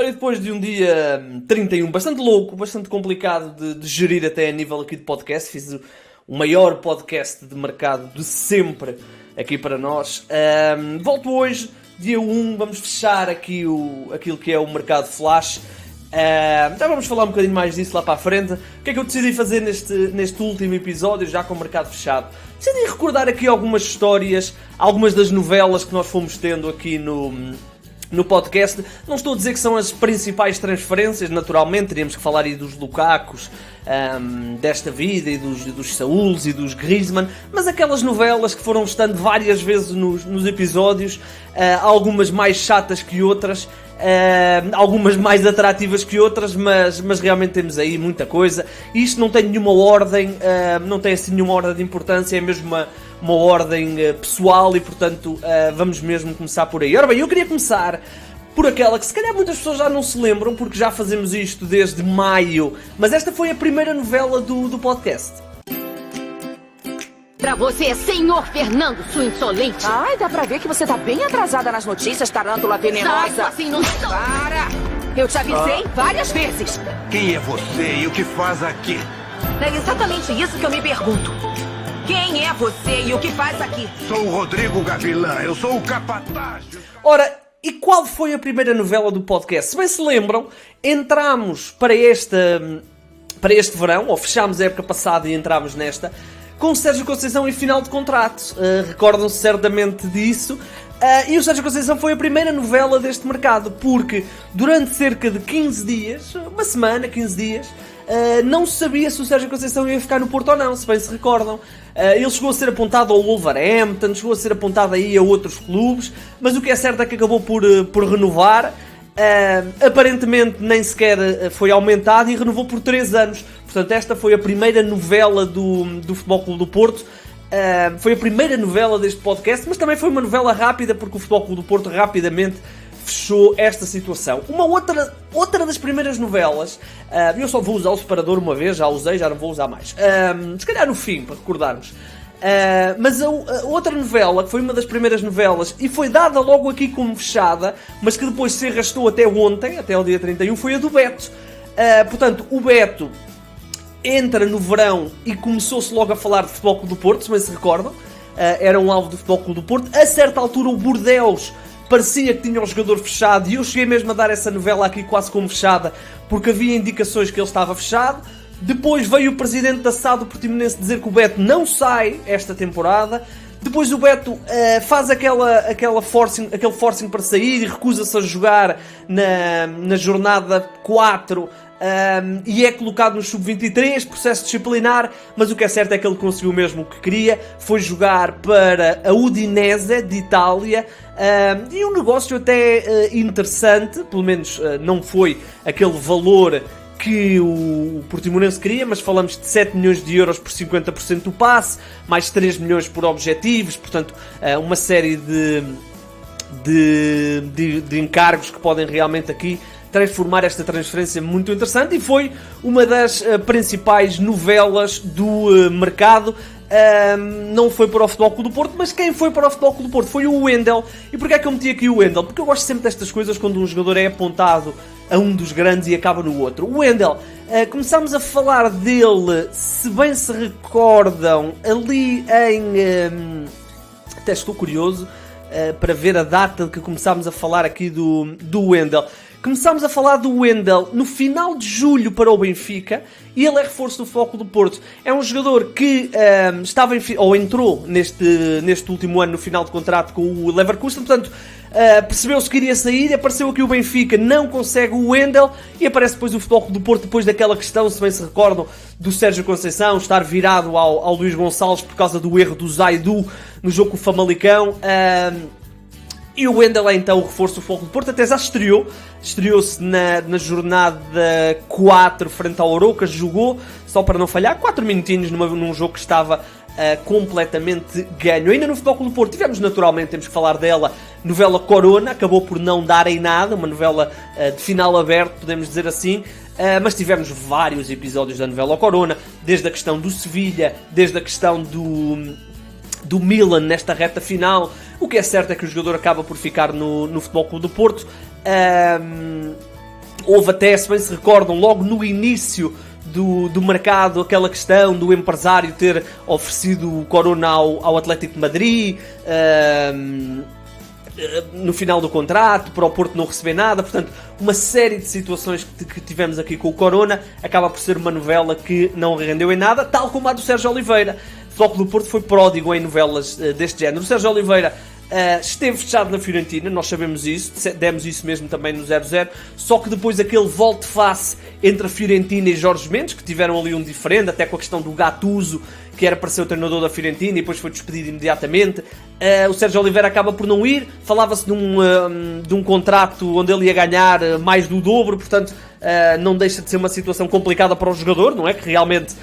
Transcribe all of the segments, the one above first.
Olha, depois de um dia 31 bastante louco, bastante complicado de gerir até a nível aqui de podcast, fiz o maior podcast de mercado de sempre aqui para nós. Volto hoje, dia 1, vamos fechar aqui aquilo que é o mercado flash. Já vamos falar um bocadinho mais disso lá para a frente. O que é que eu decidi fazer neste último episódio, já com o mercado fechado? Decidi recordar aqui algumas histórias, algumas das novelas que nós fomos tendo aqui no podcast. Não estou a dizer que são as principais transferências, naturalmente, teríamos que falar aí dos Lukakos desta vida, e dos Saúls e dos Griezmann, mas aquelas novelas que foram estando várias vezes nos episódios, algumas mais chatas que outras, algumas mais atrativas que outras, mas realmente temos aí muita coisa. Isto não tem nenhuma ordem, não tem assim nenhuma ordem de importância, é mesmo uma ordem pessoal e, portanto, vamos mesmo começar por aí. Ora bem, eu queria começar por aquela que se calhar muitas pessoas já não se lembram, porque já fazemos isto desde maio, mas esta foi a primeira novela do podcast. Pra você, senhor Fernando, sua insolente. Ai, dá pra ver que você tá bem atrasada nas notícias, tarântula venenosa. Sai, assim, não... Para! Eu te avisei várias vezes. Quem é você e o que faz aqui? É exatamente isso que eu me pergunto. Quem é você e o que faz aqui? Sou o Rodrigo Gavilã, eu sou o capataz. Ora, e qual foi a primeira novela do podcast? Se bem se lembram, entramos para este verão, ou fechámos a época passada e entramos nesta, com Sérgio Conceição em final de contrato. Recordam-se certamente disso. E o Sérgio Conceição foi a primeira novela deste mercado, porque durante cerca de 15 dias, uma semana, 15 dias, não se sabia se o Sérgio Conceição ia ficar no Porto ou não, se bem se recordam. Ele chegou a ser apontado ao Wolverhampton, chegou a ser apontado aí a outros clubes, mas o que é certo é que acabou por renovar. Aparentemente nem sequer foi aumentado e renovou por 3 anos. Portanto, esta foi a primeira novela do Futebol Clube do Porto. Foi a primeira novela deste podcast, mas também foi uma novela rápida, porque o Futebol Clube do Porto rapidamente fechou esta situação. Uma outra das primeiras novelas, eu só vou usar o separador uma vez, já usei, já não vou usar mais. Se calhar no fim, para recordarmos. Mas a outra novela, que foi uma das primeiras novelas, e foi dada logo aqui como fechada, mas que depois se arrastou até ontem, até o dia 31, foi a do Beto. Portanto, o Beto entra no verão e começou-se logo a falar de Futebol Clube do Porto, se bem se recordam. Era um alvo do Futebol Clube do Porto. A certa altura o Bordeaux parecia que tinha um jogador fechado, e eu cheguei mesmo a dar essa novela aqui quase como fechada, porque havia indicações que ele estava fechado. Depois veio o presidente da SAD do Portimonense dizer que o Beto não sai esta temporada. Depois o Beto faz aquele forcing para sair e recusa-se a jogar na jornada 4 e é colocado no sub-23, processo disciplinar, mas o que é certo é que ele conseguiu mesmo o que queria, foi jogar para a Udinese de Itália, e um negócio até interessante, pelo menos não foi aquele valor que o Portimonense queria, mas falamos de 7 milhões de euros por 50% do passe, mais 3 milhões por objetivos, portanto uma série de encargos que podem realmente aqui transformar esta transferência muito interessante, e foi uma das principais novelas do mercado. Não foi para o Futebol Clube do Porto, mas quem foi para o Futebol Clube do Porto foi o Wendel. E porquê é que eu meti aqui o Wendel? Porque eu gosto sempre destas coisas quando um jogador é apontado a um dos grandes e acaba no outro. O Wendel, começámos a falar dele, se bem se recordam, ali em... até estou curioso para ver a data de que começámos a falar aqui do Wendel. Começámos a falar do Wendel no final de julho para o Benfica, e ele é reforço do Futebol Clube do Porto. É um jogador que entrou neste último ano no final de contrato com o Leverkusen, portanto percebeu-se que iria sair, apareceu aqui o Benfica, não consegue o Wendel, e aparece depois o Futebol Clube do Porto, depois daquela questão, se bem se recordam, do Sérgio Conceição estar virado ao Luís Gonçalves por causa do erro do Zaidu no jogo com o Famalicão. E o Wendel é então o reforço do Futebol Clube do Porto, até já estreou-se na jornada 4 frente ao Arouca, jogou, só para não falhar, 4 minutinhos num jogo que estava completamente ganho. Ainda no Futebol Clube do Porto tivemos, naturalmente, temos que falar dela, novela Corona, acabou por não dar em nada, uma novela de final aberto, podemos dizer assim, mas tivemos vários episódios da novela Corona, desde a questão do Sevilha, desde a questão do Milan nesta reta final. O que é certo é que o jogador acaba por ficar no Futebol Clube do Porto. Houve até, se bem se recordam, logo no início do mercado, aquela questão do empresário ter oferecido o Corona ao Atlético de Madrid no final do contrato, para o Porto não receber nada. Portanto, uma série de situações que tivemos aqui com o Corona. Acaba por ser uma novela que não rendeu em nada, tal como a do Sérgio Oliveira. O Futebol do Porto foi pródigo em novelas deste género. O Sérgio Oliveira esteve fechado na Fiorentina, nós sabemos isso, demos isso mesmo também no 0-0, só que depois aquele volte-face entre a Fiorentina e Jorge Mendes, que tiveram ali um diferente, até com a questão do Gattuso, que era para ser o treinador da Fiorentina e depois foi despedido imediatamente. O Sérgio Oliveira acaba por não ir, falava-se de um contrato onde ele ia ganhar mais do dobro, portanto não deixa de ser uma situação complicada para o jogador, não é? Que realmente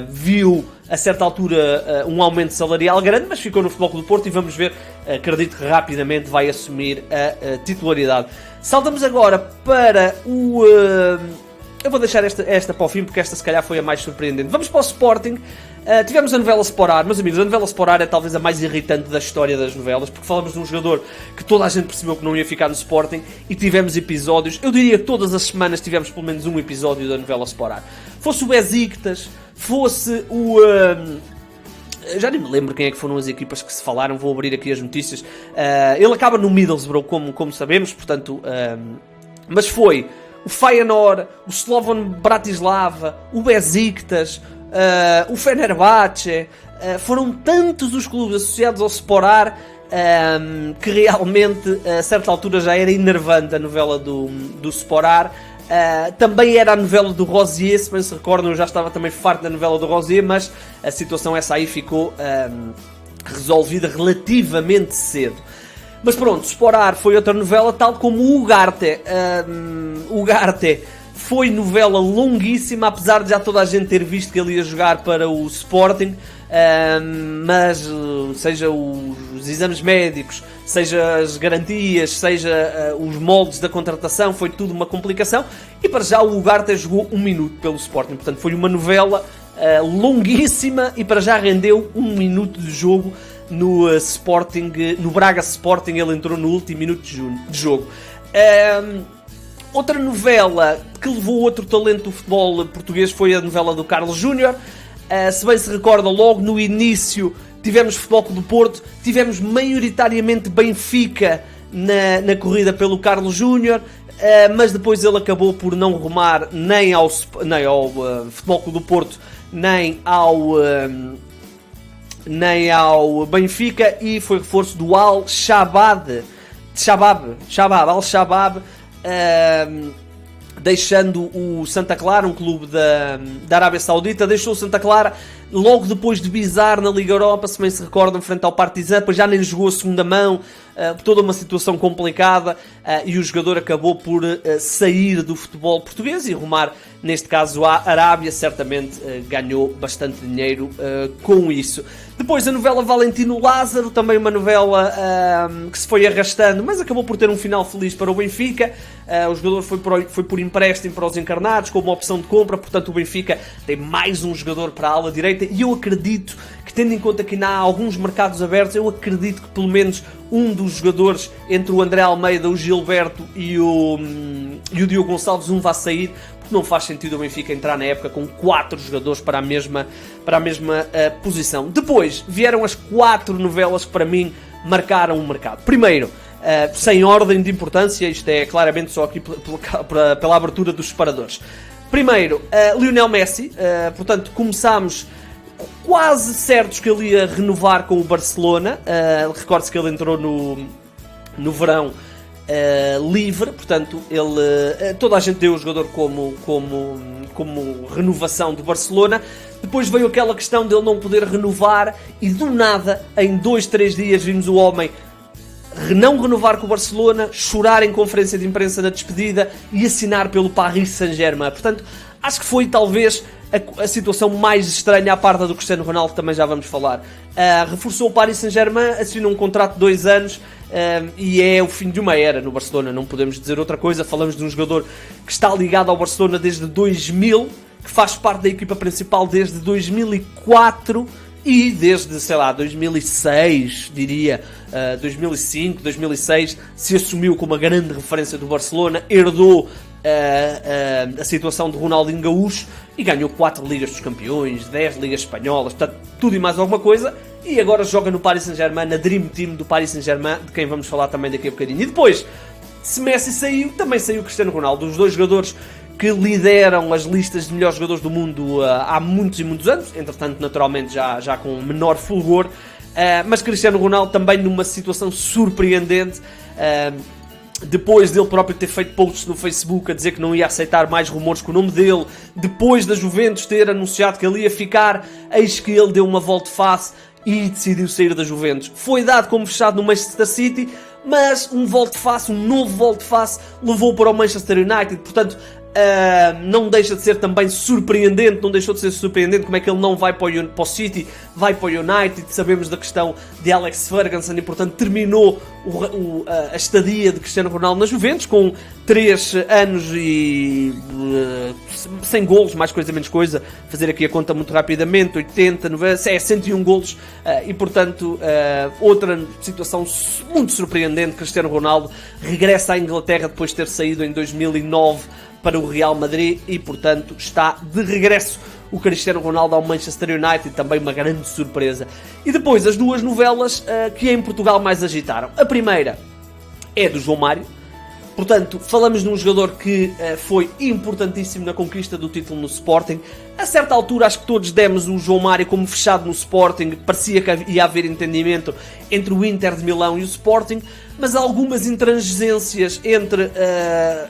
viu a certa altura um aumento salarial grande, mas ficou no Futebol Clube do Porto e vamos ver, acredito que rapidamente vai assumir a titularidade. Saltamos agora para o... eu vou deixar esta para o fim, porque esta se calhar foi a mais surpreendente. Vamos para o Sporting. Tivemos a novela Sporar. Meus amigos, a novela Sporar é talvez a mais irritante da história das novelas, porque falamos de um jogador que toda a gente percebeu que não ia ficar no Sporting, e tivemos episódios, eu diria que todas as semanas tivemos pelo menos um episódio da novela Sporar. Fosse o Besiktas, fosse o... já nem me lembro quem é que foram as equipas que se falaram, vou abrir aqui as notícias. Ele acaba no Middlesbrough, como sabemos, portanto... mas foi o Feyenoord, o Slovan Bratislava, o Besiktas, o Fenerbahçe, foram tantos os clubes associados ao Sporar que realmente a certa altura já era enervante a novela do Sporar. Também era a novela do Rosier, se bem se recordam, eu já estava também farto da novela do Rosier, mas a situação essa aí ficou resolvida relativamente cedo. Mas pronto, Sporar foi outra novela, tal como o Ugarte. O Ugarte foi novela longuíssima, apesar de já toda a gente ter visto que ele ia jogar para o Sporting, mas seja os exames médicos, seja as garantias, seja os moldes da contratação, foi tudo uma complicação, e para já o Ugarte jogou 1 minuto pelo Sporting, portanto foi uma novela longuíssima e para já rendeu 1 minuto de jogo no Sporting, no Braga Sporting. Ele entrou no último minuto de jogo. Outra novela que levou outro talento do futebol português foi a novela do Carlos Júnior. Se bem se recorda, logo no início tivemos Futebol Clube do Porto, tivemos maioritariamente Benfica na corrida pelo Carlos Júnior, mas depois ele acabou por não rumar nem ao Futebol Clube do Porto, nem ao Benfica, e foi reforço do Al-Shabaab, deixando o Santa Clara, um clube da Arábia Saudita. Deixou o Santa Clara logo depois de bizar na Liga Europa, se bem se recordam, frente ao Partizan, depois já nem jogou a segunda mão, toda uma situação complicada, e o jogador acabou por sair do futebol português e rumar, neste caso, à Arábia. Certamente ganhou bastante dinheiro com isso. Depois a novela Valentino Lázaro, também uma novela que se foi arrastando, mas acabou por ter um final feliz para o Benfica. O jogador foi por empréstimo para os encarnados, com uma opção de compra, portanto o Benfica tem mais um jogador para a ala direita, e eu acredito que, tendo em conta que ainda há alguns mercados abertos, eu acredito que pelo menos um dos jogadores, entre o André Almeida, o Gilberto e o Diogo Gonçalves, vá sair, porque não faz sentido o Benfica entrar na época com 4 jogadores para a mesma posição. Depois vieram as 4 novelas que para mim marcaram o mercado. Primeiro, sem ordem de importância, isto é claramente só aqui pela abertura dos separadores. Primeiro, Lionel Messi. Portanto, começámos quase certos que ele ia renovar com o Barcelona. Recorde-se que ele entrou no verão livre, portanto toda a gente deu o jogador como renovação do Barcelona. Depois veio aquela questão dele não poder renovar, e do nada, em 2-3 dias, vimos o homem não renovar com o Barcelona, chorar em conferência de imprensa na despedida e assinar pelo Paris Saint-Germain. Portanto, acho que foi talvez a situação mais estranha, à parte do Cristiano Ronaldo, que também já vamos falar. Reforçou o Paris Saint-Germain, assinou um contrato de 2 anos, e é o fim de uma era no Barcelona, não podemos dizer outra coisa. Falamos de um jogador que está ligado ao Barcelona desde 2000, que faz parte da equipa principal desde 2004, e desde, 2006, diria, 2005, 2006, se assumiu como uma grande referência do Barcelona, herdou a situação de Ronaldinho Gaúcho e ganhou 4 Ligas dos Campeões, 10 Ligas Espanholas, portanto, tudo e mais alguma coisa, e agora joga no Paris Saint-Germain, na Dream Team do Paris Saint-Germain, de quem vamos falar também daqui a bocadinho. E depois, se Messi saiu, também saiu Cristiano Ronaldo, os dois jogadores que lideram as listas de melhores jogadores do mundo há muitos e muitos anos, entretanto, naturalmente, já com menor fulgor, mas Cristiano Ronaldo também numa situação surpreendente, depois dele próprio ter feito posts no Facebook a dizer que não ia aceitar mais rumores com o nome dele, depois da Juventus ter anunciado que ele ia ficar, eis que ele deu uma volte-face e decidiu sair da Juventus. Foi dado como fechado no Manchester City, mas um volte-face, um novo volte-face, levou para o Manchester United, portanto, não deixa de ser também surpreendente, não deixou de ser surpreendente como é que ele não vai para o City, vai para o United. Sabemos da questão de Alex Ferguson e, portanto, terminou a estadia de Cristiano Ronaldo na Juventus com 3 anos e 100 golos, mais coisa menos coisa, fazer aqui a conta muito rapidamente, 80, 90, 101 golos, e, portanto, outra situação muito surpreendente. Cristiano Ronaldo regressa à Inglaterra depois de ter saído em 2009 para o Real Madrid e, portanto, está de regresso o Cristiano Ronaldo ao Manchester United, também uma grande surpresa. E depois as duas novelas que em Portugal mais agitaram. A primeira é do João Mário. Portanto, falamos de um jogador que foi importantíssimo na conquista do título no Sporting. A certa altura, acho que todos demos o João Mário como fechado no Sporting. Parecia que ia haver entendimento entre o Inter de Milão e o Sporting, mas algumas intransigências entre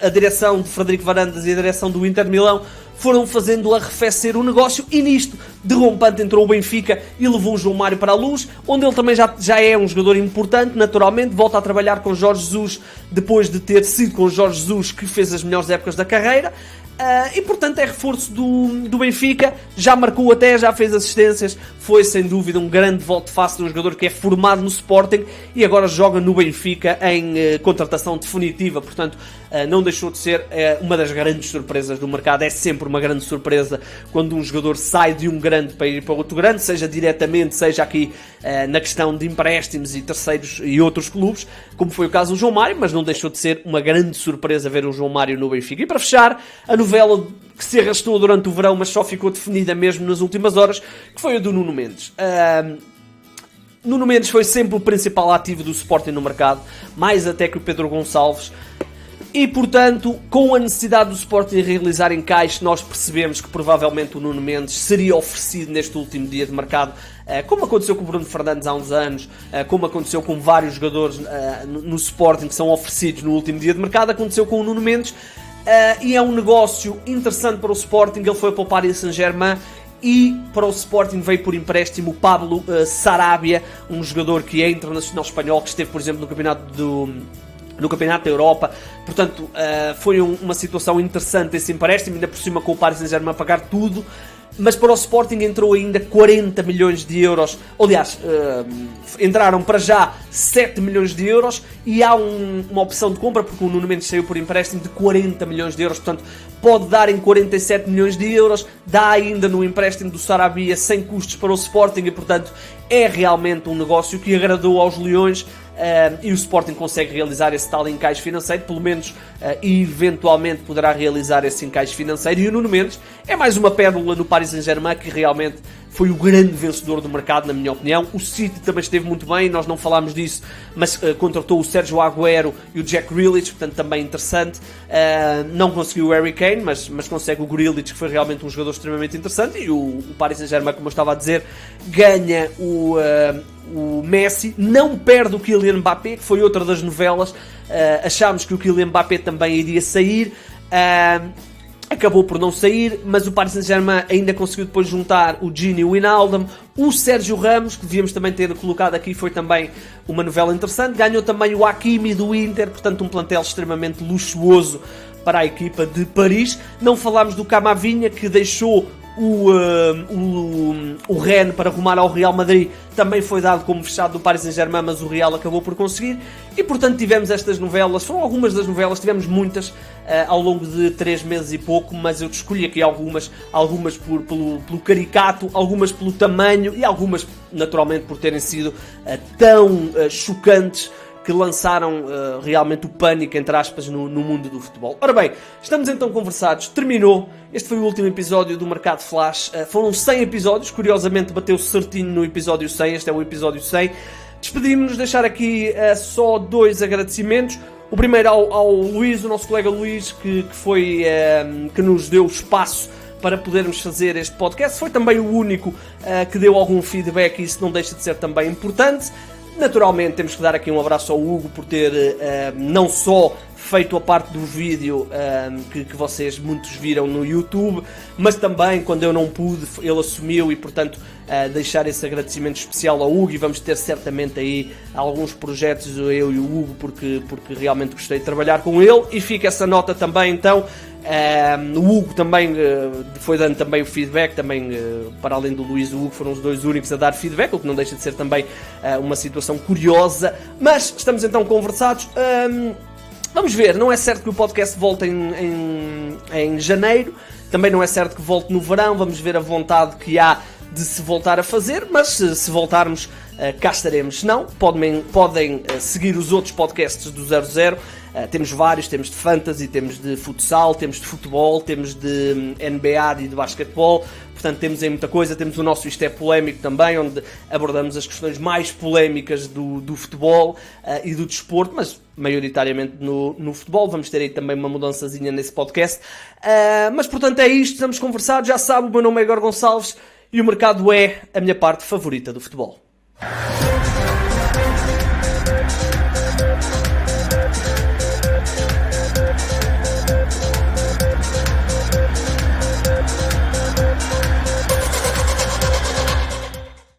a direção de Frederico Varandas e a direção do Inter de Milão foram fazendo arrefecer o negócio, e nisto, de rompante, entrou o Benfica e levou o João Mário para a Luz, onde ele também já é um jogador importante, naturalmente, volta a trabalhar com Jorge Jesus, depois de ter sido com Jorge Jesus que fez as melhores épocas da carreira, e portanto é reforço do Benfica, já marcou até, já fez assistências, foi sem dúvida um grande volte-face de um jogador que é formado no Sporting e agora joga no Benfica em contratação definitiva, portanto não deixou de ser uma das grandes surpresas do mercado. É sempre uma grande surpresa quando um jogador sai de um grande para ir para outro grande, seja diretamente, seja aqui na questão de empréstimos e terceiros e outros clubes, como foi o caso do João Mário, mas não deixou de ser uma grande surpresa ver o João Mário no Benfica. E para fechar, a novela que se arrastou durante o verão, mas só ficou definida mesmo nas últimas horas, que foi a do Nuno Mendes. Nuno Mendes foi sempre o principal ativo do Sporting no mercado, mais até que o Pedro Gonçalves. E, portanto, com a necessidade do Sporting realizar encaixe, nós percebemos que provavelmente o Nuno Mendes seria oferecido neste último dia de mercado, como aconteceu com o Bruno Fernandes há uns anos, como aconteceu com vários jogadores no Sporting que são oferecidos no último dia de mercado, aconteceu com o Nuno Mendes, e é um negócio interessante para o Sporting. Ele foi para o Paris Saint-Germain e para o Sporting veio por empréstimo o Pablo Sarabia, um jogador que é internacional espanhol, que esteve, por exemplo, no Campeonato da Europa. Portanto, foi uma situação interessante esse empréstimo, ainda por cima com o Paris Saint-Germain a pagar tudo, mas para o Sporting entrou ainda 40 milhões de euros, aliás, entraram para já 7 milhões de euros e há uma opção de compra, porque o Nuno Mendes saiu por empréstimo de 40 milhões de euros, portanto pode dar em 47 milhões de euros, dá ainda no empréstimo do Sarabia sem custos para o Sporting e, portanto, é realmente um negócio que agradou aos Leões. E o Sporting consegue realizar esse tal encaixe financeiro, pelo menos, e eventualmente poderá realizar esse encaixe financeiro. E o Nuno Mendes é mais uma pérola no Paris Saint-Germain, que realmente foi o grande vencedor do mercado, na minha opinião. O City também esteve muito bem, nós não falámos disso, mas contratou o Sérgio Agüero e o Jack Grealish, portanto também interessante. Não conseguiu o Harry Kane, mas consegue o Grealish, que foi realmente um jogador extremamente interessante. E o Paris Saint-Germain, como eu estava a dizer, ganha o Messi, não perde o Kylian Mbappé, que foi outra das novelas. Achámos que o Kylian Mbappé também iria sair, acabou por não sair, mas o Paris Saint-Germain ainda conseguiu depois juntar o Gini Wijnaldum, o Sérgio Ramos, que devíamos também ter colocado aqui, foi também uma novela interessante. Ganhou também o Hakimi do Inter, portanto um plantel extremamente luxuoso para a equipa de Paris. Não falámos do Camavinga, que deixou o Rennes para rumar ao Real Madrid, também foi dado como fechado do Paris Saint-Germain, mas o Real acabou por conseguir. E portanto tivemos estas novelas, foram algumas das novelas, tivemos muitas ao longo de 3 meses e pouco, mas eu escolhi aqui algumas pelo caricato, algumas pelo tamanho e algumas naturalmente por terem sido tão chocantes que lançaram realmente o pânico, entre aspas, no mundo do futebol. Ora bem, estamos então conversados, terminou. Este foi o último episódio do Mercado Flash. Foram 100 episódios, curiosamente bateu certinho no episódio 100, este é o episódio 100. Despedimos-nos, deixar aqui só 2 agradecimentos. O primeiro ao Luís, o nosso colega Luís, que nos deu espaço para podermos fazer este podcast. Foi também o único que deu algum feedback e isso não deixa de ser também importante. Naturalmente temos que dar aqui um abraço ao Hugo por ter não só feito a parte do vídeo que vocês muitos viram no YouTube, mas também quando eu não pude ele assumiu e portanto deixar esse agradecimento especial ao Hugo, e vamos ter certamente aí alguns projetos eu e o Hugo porque realmente gostei de trabalhar com ele, e fica essa nota também então. O Hugo também foi dando também o feedback, também para além do Luís, o Hugo foram os 2 únicos a dar feedback, o que não deixa de ser também uma situação curiosa, mas estamos então conversados. Vamos ver, não é certo que o podcast volte em janeiro, também não é certo que volte no verão, vamos ver a vontade que há de se voltar a fazer, mas se voltarmos, cá estaremos. Se não, podem seguir os outros podcasts do 00. Temos vários, temos de fantasy, temos de futsal, temos de futebol, temos de NBA e de basquetebol, portanto temos aí muita coisa. Temos o nosso Isto é Polémico também, onde abordamos as questões mais polémicas do futebol e do desporto, mas maioritariamente no futebol. Vamos ter aí também uma mudançazinha nesse podcast, mas portanto é isto, estamos conversados, já sabe, o meu nome é Igor Gonçalves e o mercado é a minha parte favorita do futebol.